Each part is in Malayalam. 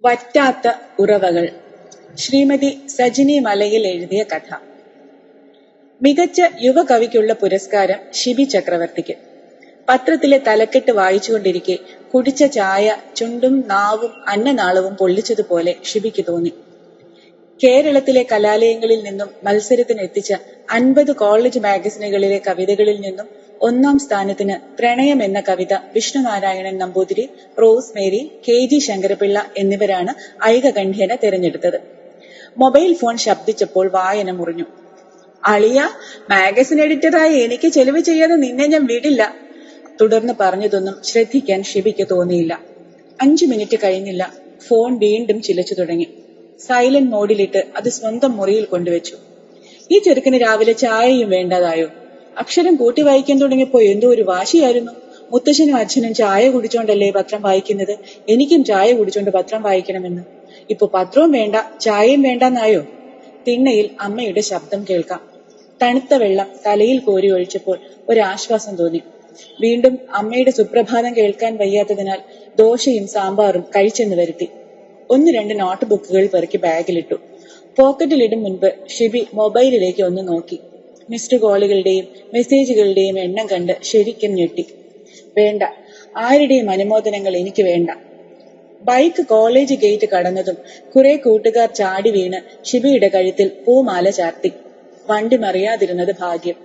വറ്റാത്ത ഉറവകൾ. ശ്രീമതി സജിനി മലയിൽ എഴുതിയ കഥ. മികച്ച യുവകവിക്കുള്ള പുരസ്കാരം ഷിബി ചക്രവർത്തിക്ക്. പത്രത്തിലെ തലക്കെട്ട് വായിച്ചുകൊണ്ടിരിക്കെ കുടിച്ച ചായ ചുണ്ടും നാവും അന്നനാളവും പൊള്ളിച്ചതുപോലെ ഷിബിക്ക് തോന്നി. കേരളത്തിലെ കലാലയങ്ങളിൽ നിന്നും മത്സരത്തിനെത്തിച്ച 50 കോളേജ് മാഗസിനുകളിലെ കവിതകളിൽ നിന്നും 1ാം സ്ഥാനത്തിന് പ്രണയം എന്ന കവിത വിഷ്ണുനാരായണൻ നമ്പൂതിരി, റോസ് മേരി, KG ശങ്കരപിള്ള എന്നിവരാണ് ഐകകണ്ഠ്യേന തിരഞ്ഞെടുത്തത്. മൊബൈൽ ഫോൺ ശബ്ദിച്ചപ്പോൾ വായന മുറിഞ്ഞു. അളിയ, മാഗസിൻ എഡിറ്ററായി എനിക്ക് ചെലവ് ചെയ്യാതെ നിന്നെ ഞാൻ വിടില്ല. തുടർന്ന് പറഞ്ഞതൊന്നും ശ്രദ്ധിക്കാൻ ഷിബിക്ക് തോന്നിയില്ല. 5 മിനിറ്റ് കഴിഞ്ഞില്ല, ഫോൺ വീണ്ടും ചിലച്ചു തുടങ്ങി. സൈലന്റ് മോഡിലിട്ട് അത് സ്വന്തം മുറിയിൽ കൊണ്ടുവച്ചു. ഈ ചെറുക്കന് രാവിലെ ചായയും വേണ്ടതായോ? അക്ഷരം കൂട്ടി വായിക്കാൻ തുടങ്ങിയപ്പോ എന്തോ ഒരു വാശിയായിരുന്നു. മുത്തശ്ശനും അച്ഛനും ചായ കുടിച്ചോണ്ടല്ലേ പത്രം വായിക്കുന്നത്, എനിക്കും ചായ കുടിച്ചോണ്ട് പത്രം വായിക്കണമെന്ന്. ഇപ്പൊ പത്രവും വേണ്ട ചായയും വേണ്ടെന്നായോ? തിണ്ണയിൽ അമ്മയുടെ ശബ്ദം കേൾക്കാം. തണുത്ത വെള്ളം തലയിൽ കോരി ഒഴിച്ചപ്പോൾ ഒരാശ്വാസം തോന്നി. വീണ്ടും അമ്മയുടെ സുപ്രഭാതം കേൾക്കാൻ വയ്യാത്തതിനാൽ ദോശയും സാമ്പാറും കഴിച്ചെന്ന് വരുത്തി. 1-2 നോട്ട് ബുക്കുകൾ പെറുക്കി ബാഗിലിട്ടു. പോക്കറ്റിലിടും മുൻപ് ഷിബി മൊബൈലിലേക്ക് ഒന്ന് നോക്കി. മിസ്ഡ് കോളുകളുടെയും മെസ്സേജുകളുടെയും എണ്ണം കണ്ട് ശരിക്കും ഞെട്ടി. വേണ്ട, ആരുടെയും അനുമോദനങ്ങൾ എനിക്ക് വേണ്ട. ബൈക്ക് കോളേജ് ഗേറ്റ് കടന്നതും കുറെ കൂട്ടുകാർ ചാടി വീണ് ഷിബിയുടെ കഴുത്തിൽ പൂമാല ചാർത്തി. വണ്ടി മറിയാതിരുന്നത് ഭാഗ്യം.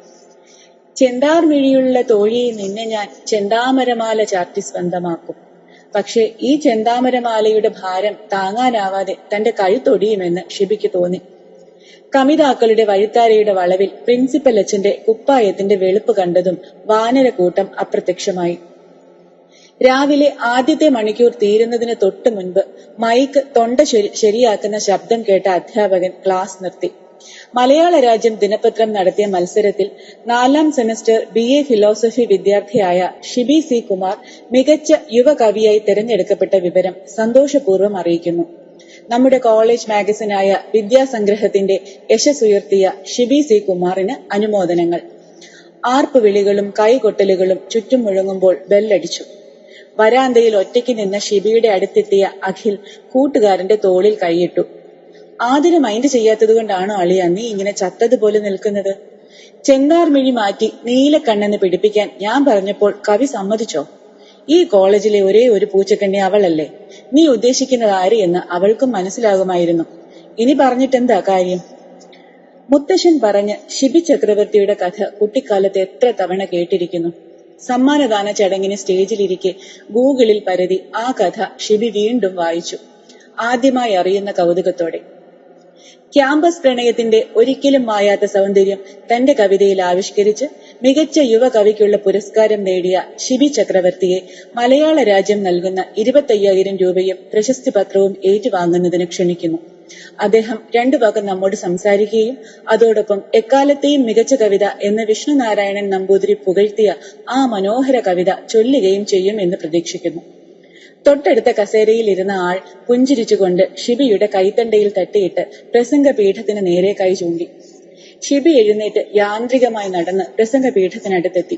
ചെന്താർമിഴിയുള്ള തോഴിയെ നിന്നെ ഞാൻ ചെന്താമരമാല ചാർത്തി സ്വന്തമാക്കും. പക്ഷെ ഈ ചെന്താമരമാലയുടെ ഭാരം താങ്ങാനാവാതെ തന്റെ കഴുത്തൊടിയുമെന്ന് ഷിബിക്ക് തോന്നി. കമിതാക്കളുടെ വഴിത്താരയുടെ വളവിൽ പ്രിൻസിപ്പൽ അച്ഛന്റെ കുപ്പായത്തിന്റെ വെളുപ്പ് കണ്ടതും വാനരക്കൂട്ടം അപ്രത്യക്ഷമായി. രാവിലെ ആദ്യത്തെ മണിക്കൂർ തീരുന്നതിന് തൊട്ടു മുൻപ് മൈക്ക് തൊണ്ട ശരിയാക്കുന്ന ശബ്ദം കേട്ട അധ്യാപകൻ ക്ലാസ് നിർത്തി. മലയാള രാജ്യം ദിനപത്രം നടത്തിയ മത്സരത്തിൽ 4ാം സെമസ്റ്റർ BA ഫിലോസഫി വിദ്യാർത്ഥിയായ ഷിബി C. കുമാർ മികച്ച യുവകവിയായി തിരഞ്ഞെടുക്കപ്പെട്ട വിവരം സന്തോഷപൂർവ്വം അറിയിക്കുന്നു. നമ്മുടെ കോളേജ് മാഗസിനായ വിദ്യാസംഗ്രഹത്തിന്റെ യശസ്സുയർത്തിയ ഷിബി C. കുമാറിന് അനുമോദനങ്ങൾ. ആർപ്പുവിളികളും കൈകൊട്ടലുകളും ചുറ്റും മുഴങ്ങുമ്പോൾ ബെല്ലടിച്ചു. വരാന്തയിൽ ഒറ്റയ്ക്ക് നിന്ന ഷിബിയുടെ അടുത്തെത്തിയ അഖിൽ കൂട്ടുകാരന്റെ തോളിൽ കൈയിട്ടു. ആതിര മൈൻഡ് ചെയ്യാത്തതുകൊണ്ടാണോ അളിയ നീ ഇങ്ങനെ ചത്തതുപോലെ നിൽക്കുന്നത്? ചെങ്കാർമിഴി മാറ്റി നീലക്കണ്ണെന്ന് പിടിപ്പിക്കാൻ ഞാൻ പറഞ്ഞപ്പോൾ കവി സമ്മതിച്ചോ? ഈ കോളേജിലെ ഒരേ ഒരു പൂച്ചക്കണ്ണി അവളല്ലേ. നീ ഉദ്ദേശിക്കുന്നത് ആര് എന്ന് അവൾക്കും മനസ്സിലാകുമായിരുന്നു. ഇനി പറഞ്ഞിട്ടെന്താ കാര്യം? മുത്തശ്ശൻ പറഞ്ഞ് ഷിബി ചക്രവർത്തിയുടെ കഥ കുട്ടിക്കാലത്ത് എത്ര തവണ കേട്ടിരിക്കുന്നു. സമ്മാനദാന ചടങ്ങിന് സ്റ്റേജിലിരിക്കെ ഗൂഗിളിൽ പരതി ആ കഥ ഷിബി വീണ്ടും വായിച്ചു, ആദ്യമായി അറിയുന്ന കൗതുകത്തോടെ. ക്യാമ്പസ് പ്രണയത്തിന്റെ ഒരിക്കലും മായാത്ത സൗന്ദര്യം തന്റെ കവിതയിൽ ആവിഷ്കരിച്ച് മികച്ച യുവകവിക്കുള്ള പുരസ്കാരം നേടിയ ഷിബി ചക്രവർത്തിയെ മലയാള രാജ്യം നൽകുന്ന 25,000 രൂപയും പ്രശസ്തി പത്രവും ഏറ്റുവാങ്ങുന്നതിന് ക്ഷണിക്കുന്നു. അദ്ദേഹം 2 വാക്ക് നമ്മോട് സംസാരിക്കുകയും അതോടൊപ്പം എക്കാലത്തെയും മികച്ച കവിത എന്ന് വിഷ്ണുനാരായണൻ നമ്പൂതിരി പുകഴ്ത്തിയ ആ മനോഹര കവിത ചൊല്ലുകയും ചെയ്യും എന്ന് പ്രതീക്ഷിക്കുന്നു. തൊട്ടടുത്ത കസേരയിൽ ഇരുന്ന ആൾ പുഞ്ചിരിച്ചുകൊണ്ട് ഷിബിയുടെ കൈത്തണ്ടയിൽ തട്ടിയിട്ട് പ്രസംഗപീഠത്തിന് നേരെ കൈ ചൂണ്ടി. ഷിബി എഴുന്നേറ്റ് യാന്ത്രികമായി നടന്ന് പ്രസംഗപീഠത്തിനടുത്തെത്തി.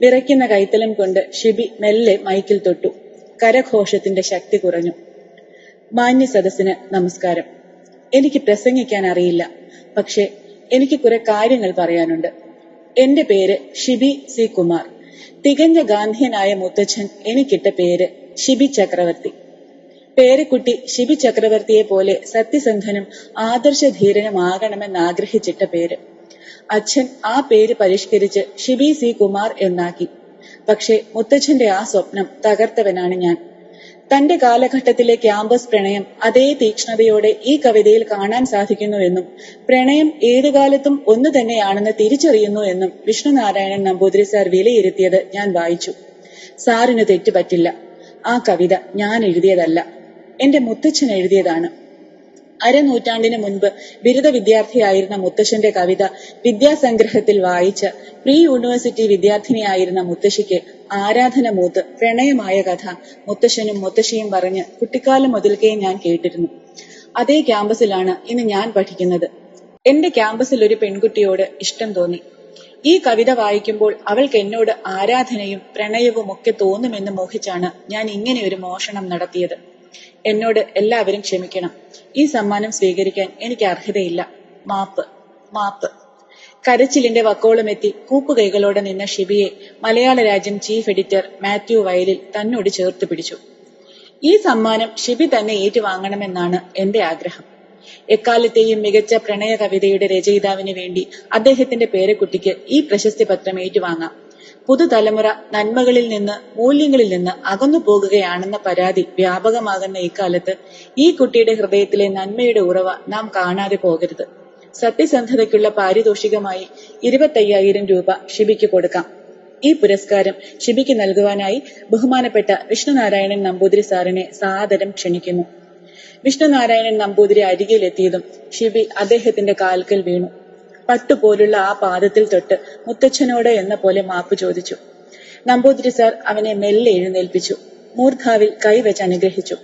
വിറയ്ക്കുന്ന കൈത്തലം കൊണ്ട് ഷിബി മെല്ലെ മൈക്കിൽ തൊട്ടു. കരഘോഷത്തിന്റെ ശക്തി കുറഞ്ഞു. മാന്യ സദസ്സിന് നമസ്കാരം. എനിക്ക് പ്രസംഗിക്കാൻ അറിയില്ല, പക്ഷെ എനിക്ക് കുറെ കാര്യങ്ങൾ പറയാനുണ്ട്. എന്റെ പേര് ഷിബി C. കുമാർ. തികഞ്ഞ ഗാന്ധിയനായ മുത്തച്ഛൻ എനിക്കിട്ട പേര് ഷിബി ചക്രവർത്തി. പേരക്കുട്ടി ഷിബി ചക്രവർത്തിയെ പോലെ സത്യസന്ധനും ആദർശധീരനും ആകണമെന്നാഗ്രഹിച്ചിട്ട പേര്. അച്ഛൻ ആ പേര് പരിഷ്കരിച്ച് ഷിബി C. കുമാർ എന്നാക്കി. പക്ഷെ മുത്തച്ഛന്റെ ആ സ്വപ്നം തകർത്തവനാണ് ഞാൻ. തന്റെ കാലഘട്ടത്തിലെ ക്യാമ്പസ് പ്രണയം അതേ തീക്ഷ്ണതയോടെ ഈ കവിതയിൽ കാണാൻ സാധിക്കുന്നുവെന്നും പ്രണയം ഏതുകാലത്തും ഒന്നു തന്നെയാണെന്ന് തിരിച്ചറിയുന്നു എന്നും വിഷ്ണുനാരായണൻ നമ്പൂതിരി സാർ വിലയിരുത്തിയത് ഞാൻ വായിച്ചു. സാറിന് തെറ്റുപറ്റില്ല. ആ കവിത ഞാൻ എഴുതിയതല്ല, എന്റെ മുത്തച്ഛൻ എഴുതിയതാണ്. അരനൂറ്റാണ്ടിന് മുൻപ് ബിരുദ വിദ്യാർത്ഥിയായിരുന്ന മുത്തശ്ശന്റെ കവിത വിദ്യാസംഗ്രഹത്തിൽ വായിച്ച പ്രീ യൂണിവേഴ്സിറ്റി വിദ്യാർത്ഥിനിയായിരുന്ന മുത്തശ്ശിക്ക് ആരാധന മൂത്ത് പ്രണയമായ കഥ മുത്തശ്ശനും മുത്തശ്ശിയും പറഞ്ഞ് കുട്ടിക്കാലം മുതൽക്കേ ഞാൻ കേട്ടിരുന്നു. അതേ ക്യാമ്പസിലാണ് ഇന്ന് ഞാൻ പഠിക്കുന്നത്. എന്റെ ക്യാമ്പസിൽ ഒരു പെൺകുട്ടിയോട് ഇഷ്ടം തോന്നി. ഈ കവിത വായിക്കുമ്പോൾ അവൾക്ക് എന്നോട് ആരാധനയും പ്രണയവും ഒക്കെ തോന്നുമെന്ന് മോഹിച്ചാണ് ഞാൻ ഇങ്ങനെ ഒരു മോഷണം നടത്തിയത്. എന്നോട് എല്ലാവരും ക്ഷമിക്കണം. ഈ സമ്മാനം സ്വീകരിക്കാൻ എനിക്ക് അർഹതയില്ല. മാപ്പ്, മാപ്പ്. കരച്ചിലിന്റെ വക്കോളമെത്തി കൂപ്പുകൈകളോടെ നിന്ന ഷിബിയെ മലയാള രാജ്യം ചീഫ് എഡിറ്റർ മാത്യു വയലിൽ തന്നോട് ചേർത്ത് പിടിച്ചു. ഈ സമ്മാനം ഷിബി തന്നെ ഏറ്റുവാങ്ങണമെന്നാണ് എന്റെ ആഗ്രഹം. എക്കാലത്തെയും മികച്ച പ്രണയ കവിതയുടെ രചയിതാവിന് വേണ്ടി അദ്ദേഹത്തിന്റെ പേരക്കുട്ടിക്ക് ഈ പ്രശസ്തി പത്രം ഏറ്റുവാങ്ങാം. പുതുതലമുറ നന്മകളിൽ നിന്ന്, മൂല്യങ്ങളിൽ നിന്ന് അകന്നു പോകുകയാണെന്ന പരാതി വ്യാപകമാകുന്ന ഇക്കാലത്ത് ഈ കുട്ടിയുടെ ഹൃദയത്തിലെ നന്മയുടെ ഉറവ നാം കാണാതെ പോകരുത്. സത്യസന്ധതയ്ക്കുള്ള പാരിതോഷികമായി 25,000 രൂപ ഷിബിക്ക് കൊടുക്കാം. ഈ പുരസ്കാരം ഷിബിക്ക് നൽകുവാനായി ബഹുമാനപ്പെട്ട വിഷ്ണുനാരായണൻ നമ്പൂതിരി സാറിനെ സാദരം ക്ഷണിക്കുന്നു. വിഷ്ണുനാരായണൻ നമ്പൂതിരി അരികിലെത്തിയതും ഷിബി അദ്ദേഹത്തിന്റെ കാൽക്കൽ വീണു. പട്ടുപോലുള്ള ആ പാദത്തിൽ തൊട്ട് മുത്തച്ഛനോട് എന്ന പോലെ മാപ്പ് ചോദിച്ചു. നമ്പൂതിരി സാർ അവനെ മെല്ലെ എഴുന്നേൽപ്പിച്ചു. മൂർധാവിൽ കൈവച്ച് അനുഗ്രഹിച്ചു.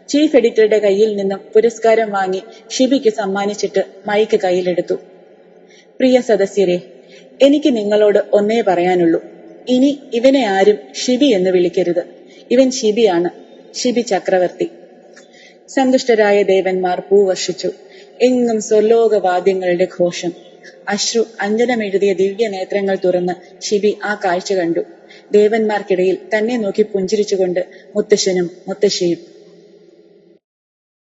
ചീഫ് എഡിറ്ററുടെ കയ്യിൽ നിന്നും പുരസ്കാരം വാങ്ങി ഷിബിക്ക് സമ്മാനിച്ചിട്ട് മൈക്ക് കയ്യിലെടുത്തു. പ്രിയ സദസ്യരെ, എനിക്ക് നിങ്ങളോട് ഒന്നേ പറയാനുള്ളൂ. ഇനി ഇവനെ ആരും ഷിബി എന്ന് വിളിക്കരുത്. ഇവൻ ഷിബിയാണ്, ഷിബി ചക്രവർത്തി. സന്തുഷ്ടരായ ദേവന്മാർ പൂവർഷിച്ചു. എങ്ങും സ്വർലോകവാദ്യങ്ങളുടെ ഘോഷം. അശ്രു അഞ്ജനമെഴുതിയ ദിവ്യ നേത്രങ്ങൾ തുറന്ന് ഷിബി ആ കാഴ്ച കണ്ടു. ദേവന്മാർക്കിടയിൽ തന്നെ നോക്കി പുഞ്ചിരിച്ചുകൊണ്ട് മുത്തശ്ശനും മുത്തശ്ശിയും